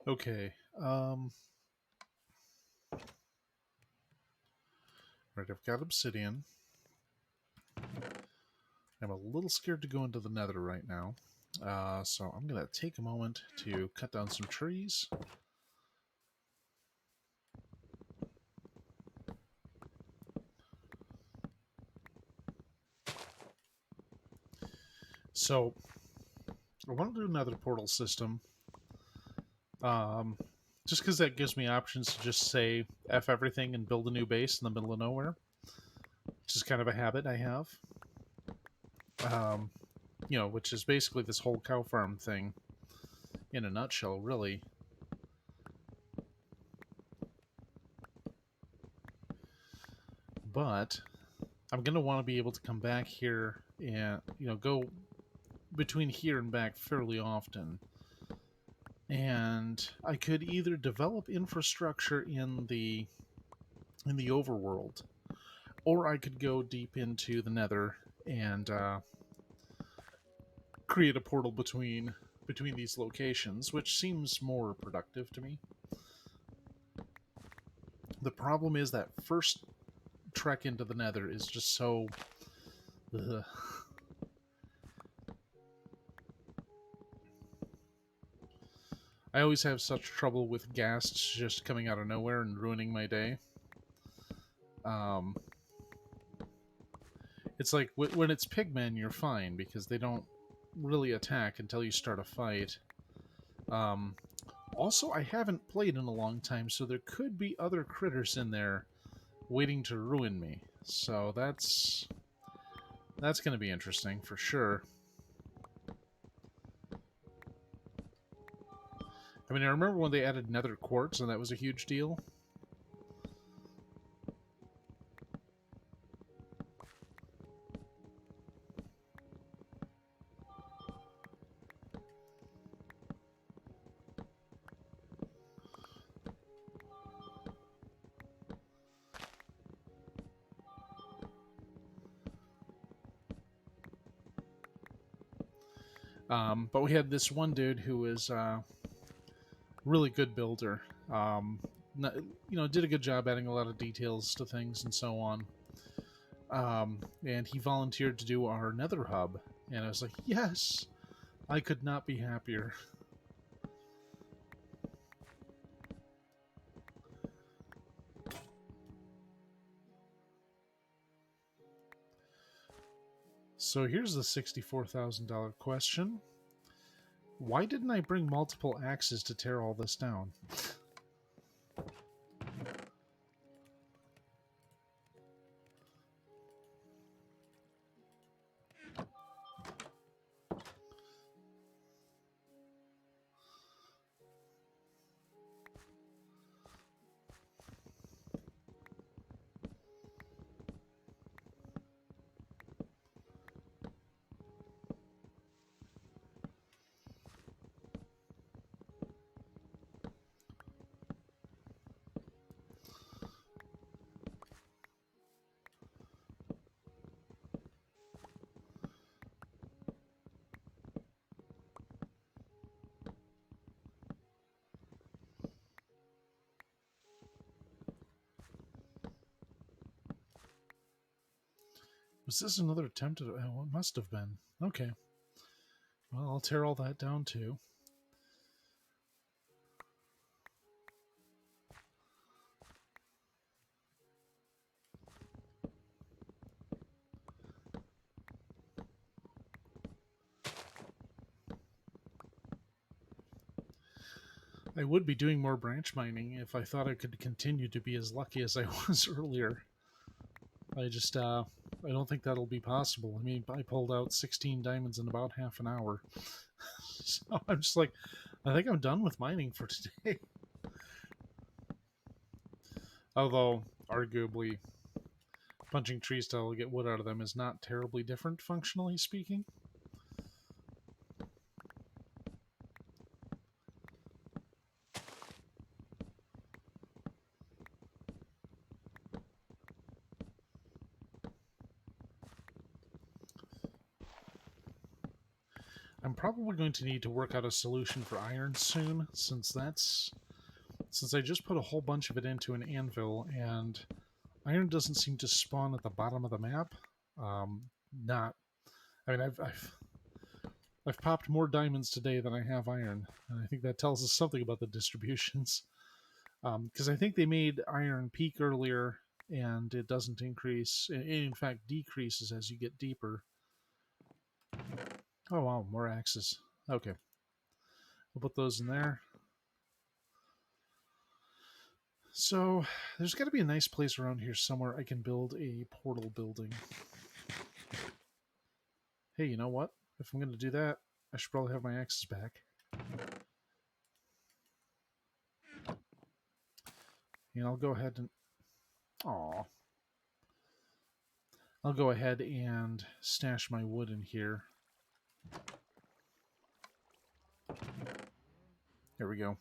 Okay. Right, I've got obsidian. I'm a little scared to go into the nether right now. So I'm going to take a moment to cut down some trees. So I want to do another portal system. Um, just because that gives me options to just say F everything and build a new base in the middle of nowhere, which is kind of a habit I have. Um, which is basically this whole cow farm thing in a nutshell, really. But I'm going to want to be able to come back here and, go between here and back fairly often. And I could either develop infrastructure in the overworld, or I could go deep into the nether and create a portal between these locations, which seems more productive to me. The problem is that first trek into the nether is just so. Ugh. I always have such trouble with ghasts just coming out of nowhere and ruining my day. Um, it's like when it's pigmen, you're fine because they don't really attack until you start a fight. Um, Also, I haven't played in a long time, so there could be other critters in there waiting to ruin me. So that's going to be interesting for sure. I mean, I remember when they added Nether Quartz, and that was a huge deal. But we had this one dude who was really good builder. Did a good job adding a lot of details to things and so on. And he volunteered to do our Nether hub, and I was like, yes, I could not be happier. So here's the $64,000 question. Why didn't I bring multiple axes to tear all this down? Was this another attempt at... Oh, it must have been. Okay. Well, I'll tear all that down too. I would be doing more branch mining if I thought I could continue to be as lucky as I was earlier. I don't think that'll be possible. I mean, I pulled out 16 diamonds in about half an hour. So I'm just like, I think I'm done with mining for today. Although, arguably, punching trees to get wood out of them is not terribly different, functionally speaking. I'm probably going to need to work out a solution for iron soon, since I just put a whole bunch of it into an anvil, and iron doesn't seem to spawn at the bottom of the map. Not, I mean, I've popped more diamonds today than I have iron, and I think that tells us something about the distributions. Because I think they made iron peak earlier, and it doesn't increase. It in fact decreases as you get deeper. Oh wow, more axes. Okay, we'll put those in there. So there's got to be a nice place around here somewhere I can build a portal building. Hey, you know what? If I'm going to do that, I should probably have my axes back. And I'll go ahead and... Aw. I'll go ahead and stash my wood in here. There we go.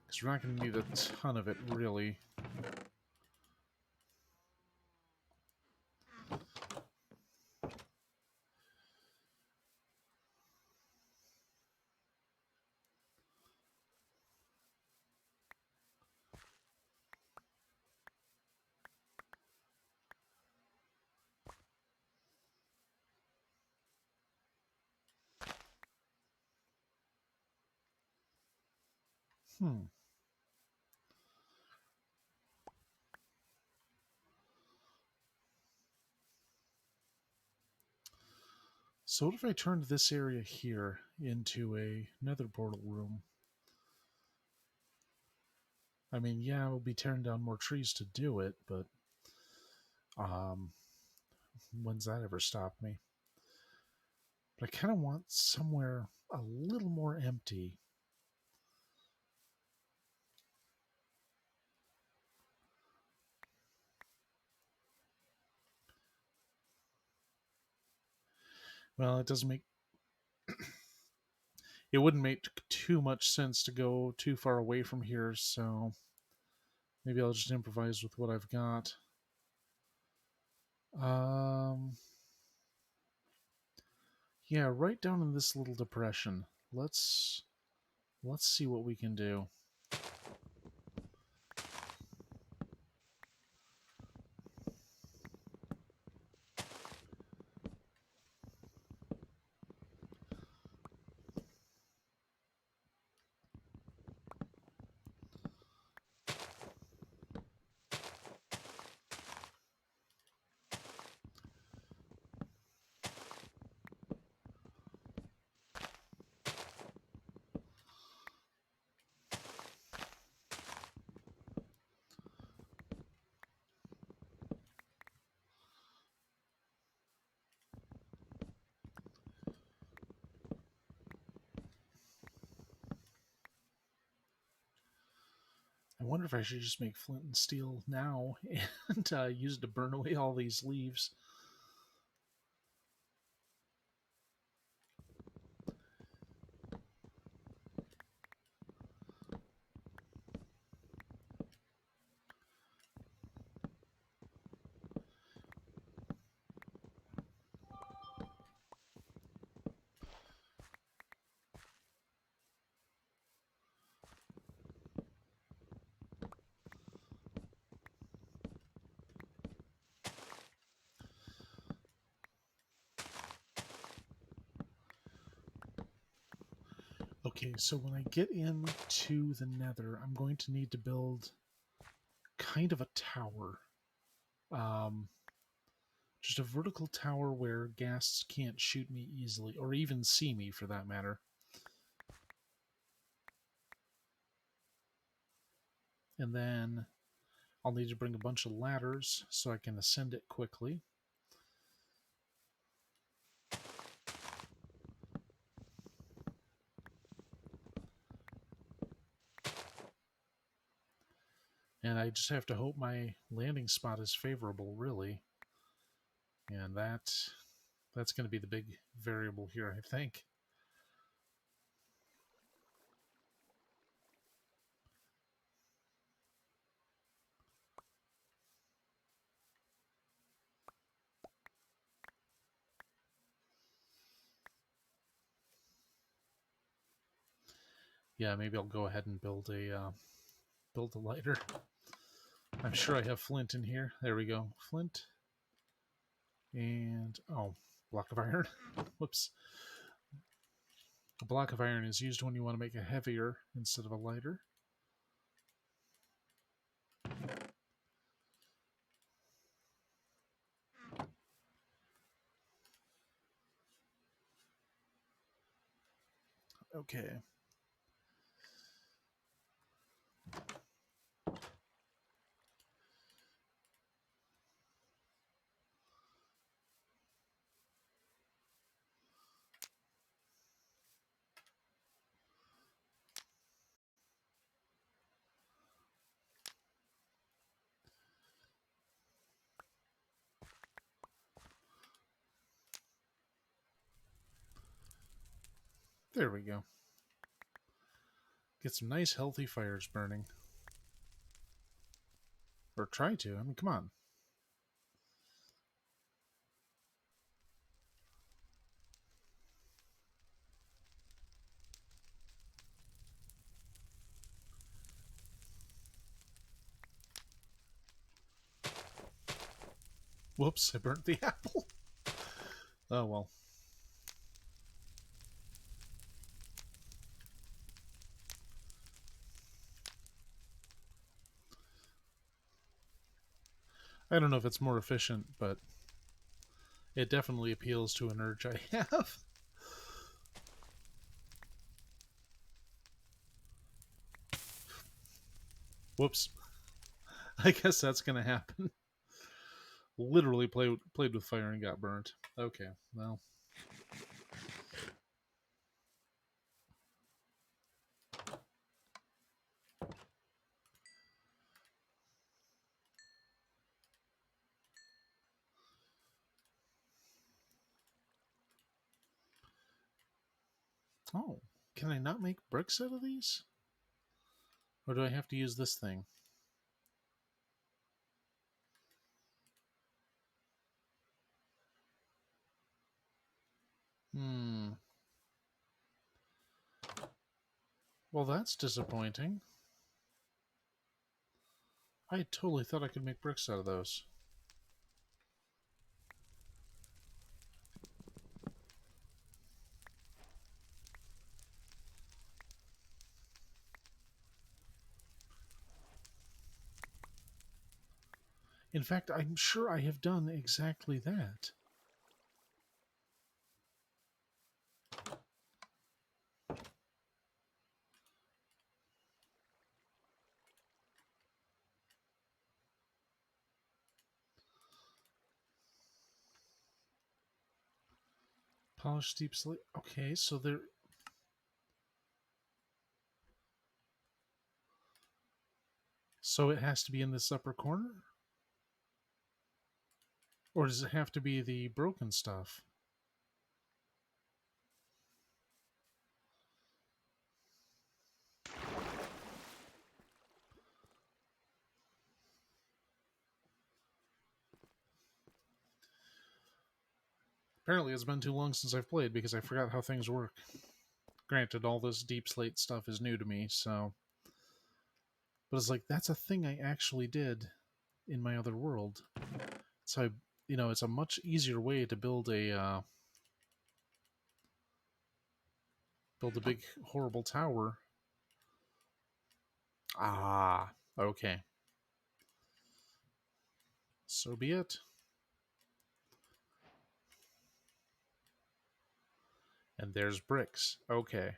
Because we're not going to need a ton of it, really. So what if I turned this area here into a nether portal room? I mean, yeah, we'll be tearing down more trees to do it, but um, when's that ever stopped me? But I kind of want somewhere a little more empty. Well, it doesn't make... It wouldn't make too much sense to go too far away from here, so maybe I'll just improvise with what I've got. Um, yeah, right down in this little depression. Let's see what we can do. I wonder if I should just make flint and steel now and use it to burn away all these leaves. Okay, so when I get into the nether, I'm going to need to build kind of a tower. Um, just a vertical tower where ghasts can't shoot me easily, or even see me for that matter. And then I'll need to bring a bunch of ladders so I can ascend it quickly. And I just have to hope my landing spot is favorable, really. And that's going to be the big variable here, I think. Yeah, maybe I'll go ahead and build a lighter. I'm sure I have flint in here. There we go. Flint. And, oh, block of iron. Whoops. A block of iron is used when you want to make a heavier instead of a lighter. Okay. There we go. Get some nice healthy fires burning. Or try to. I mean, come on. Whoops, I burnt the apple. Oh, well. I don't know if it's more efficient, but it definitely appeals to an urge I have. Whoops. I guess that's going to happen. Literally played with fire and got burnt. Okay, well. Oh, can I not make bricks out of these? Or do I have to use this thing? Hmm. Well, that's disappointing. I totally thought I could make bricks out of those. In fact, I'm sure I have done exactly that. Polished deep slate. Okay, so there. So it has to be in this upper corner? Or does it have to be the broken stuff? Apparently, it's been too long since I've played because I forgot how things work. Granted, all this deep slate stuff is new to me, so. But it's like, that's a thing I actually did in my other world. So, it's a much easier way to build a big, horrible tower. Ah, okay. So be it. And there's bricks. Okay.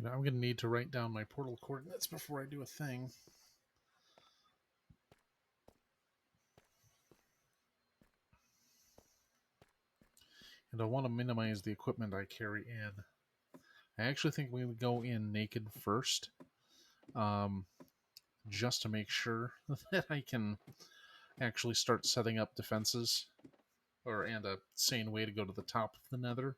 I'm going to need to write down my portal coordinates before I do a thing. And I want to minimize the equipment I carry in. I actually think we would go in naked first, just to make sure that I can actually start setting up defenses, and a sane way to go to the top of the Nether.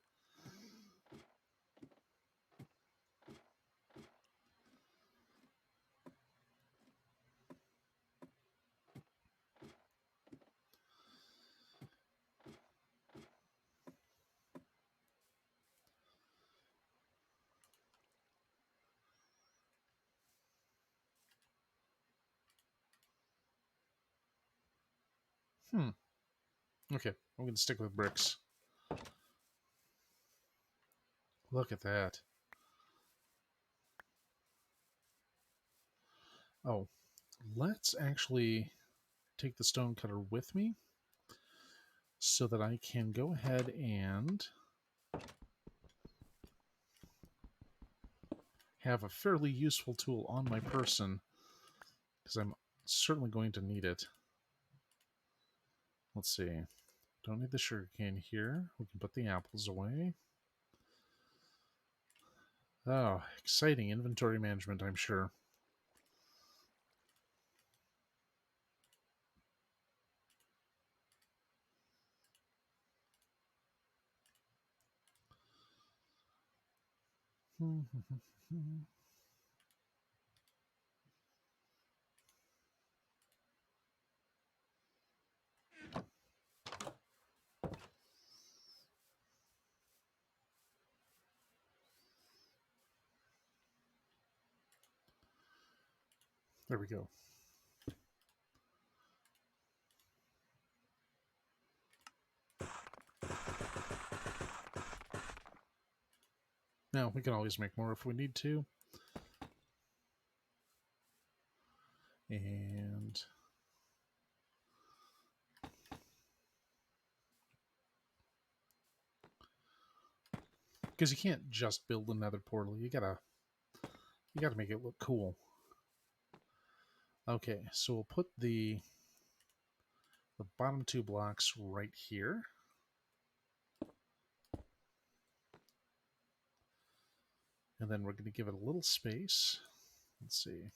Okay, I'm going to stick with bricks. Look at that. Oh, let's actually take the stone cutter with me so that I can go ahead and have a fairly useful tool on my person, because I'm certainly going to need it. Let's see. Don't need the sugarcane here. We can put the apples away. Oh, exciting inventory management, I'm sure. There we go. Now, we can always make more if we need to. And because you can't just build another portal, you gotta make it look cool. Okay, so we'll put the bottom 2 blocks right here. And then we're going to give it a little space. Let's see.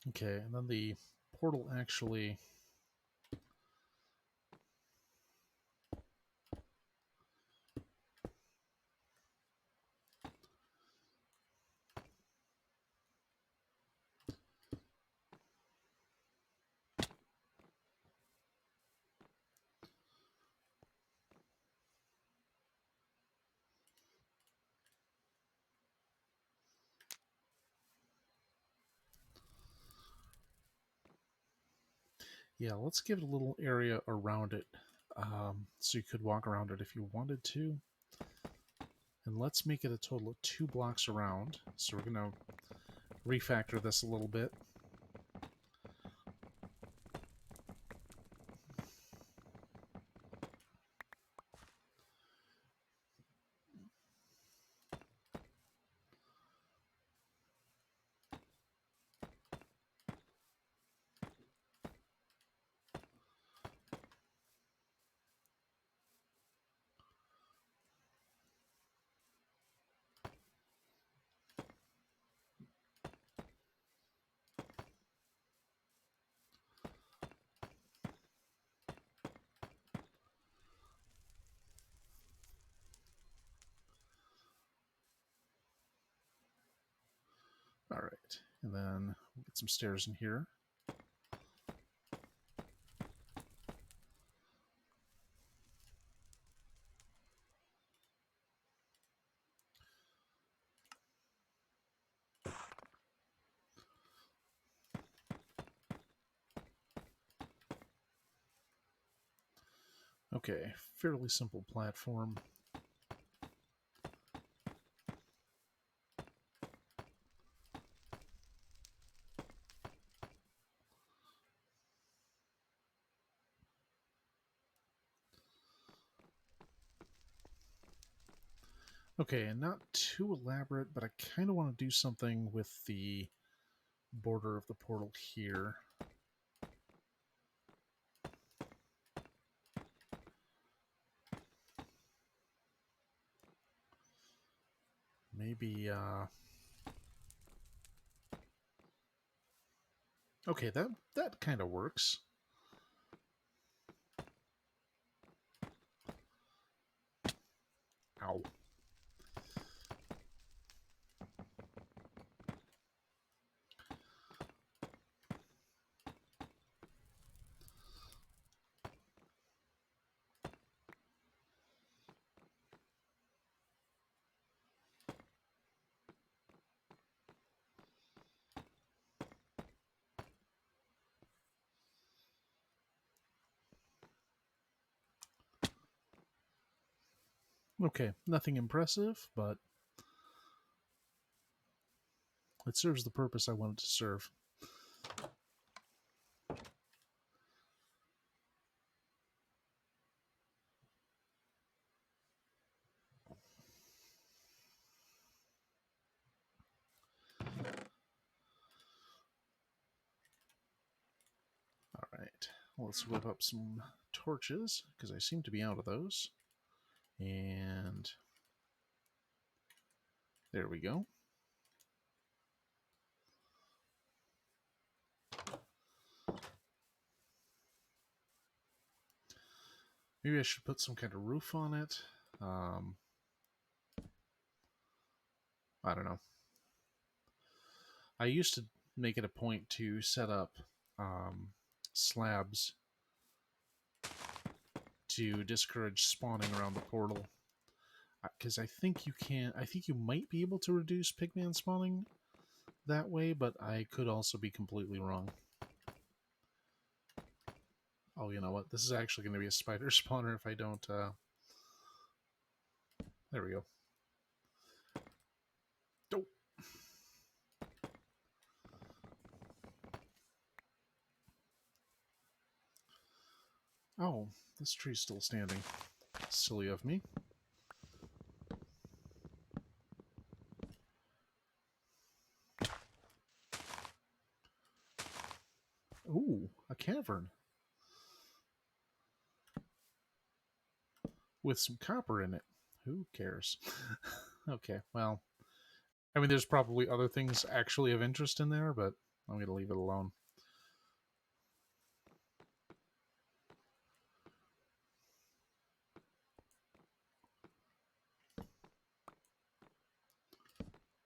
Okay, and then the portal actually... Yeah, let's give it a little area around it, so you could walk around it if you wanted to. And let's make it a total of 2 blocks around. So we're going to refactor this a little bit. All right, and then we'll get some stairs in here. Okay, fairly simple platform. Okay, and not too elaborate, but I kind of want to do something with the border of the portal here. Maybe, okay, that kind of works. Ow. Okay, nothing impressive, but it serves the purpose I want it to serve. Alright, let's whip up some torches, because I seem to be out of those. And there we go. Maybe I should put some kind of roof on it. I don't know. I used to make it a point to set up slabs to discourage spawning around the portal, because I think you can. I think you might be able to reduce pigman spawning that way, but I could also be completely wrong. Oh, you know what? This is actually going to be a spider spawner if I don't. There we go. Oh. Oh, this tree's still standing. Silly of me. Ooh, a cavern with some copper in it. Who cares? Okay, well, I mean, there's probably other things actually of interest in there, but I'm going to leave it alone.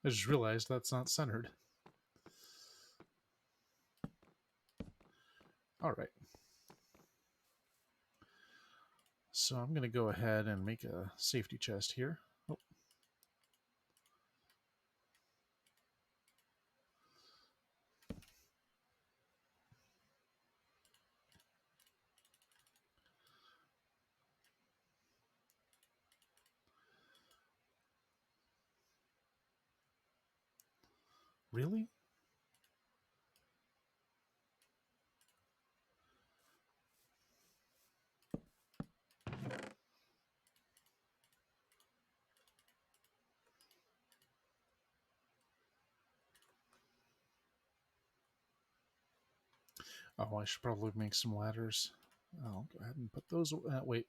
I just realized that's not centered. All right. So I'm going to go ahead and make a safety chest here. Oh. Really? Oh, I should probably make some ladders. I'll go ahead and put those. Wait,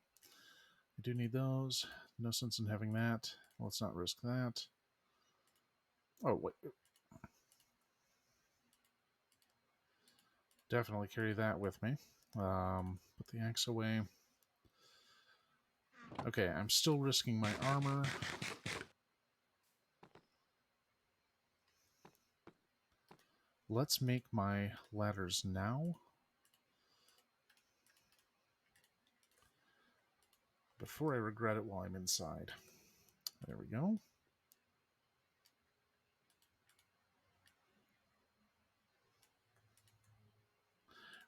I do need those. No sense in having that. Let's not risk that. Oh, wait. Definitely carry that with me. Put the axe away. Okay, I'm still risking my armor. Let's make my ladders now, before I regret it while I'm inside. There we go.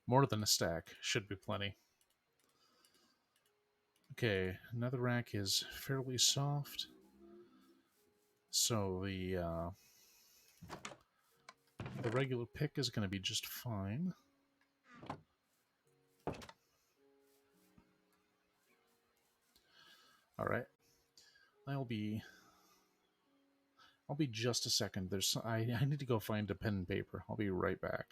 More than a stack. Should be plenty. Okay, netherrack is fairly soft. So the regular pick is going to be just fine. All right. I'll be I'll be just a second. I need to go find a pen and paper. I'll be right back.